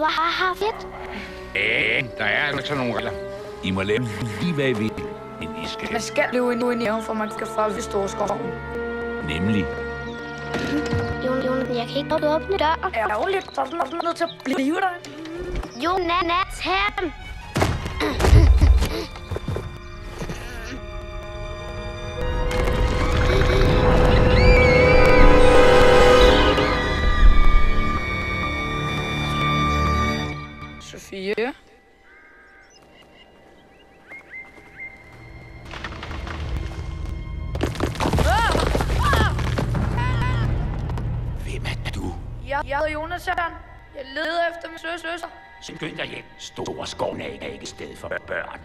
Hvor fedt. Der er altså sådan nogle regler. I må lave lige hvad I vil, men I skal. Man skal løbe ind i haven, for man skal fra ved Storskoven. Nemlig. Jonas, jeg kan ikke åbne døren. Ærgerligt, så er du nødt til at blive der. Jonas, her. Sofie. Hvem er du? Jeg hedder Jonas Søren. Jeg leder efter min søster. Skynd dig hjem. Store skoven er ikke et sted for børn.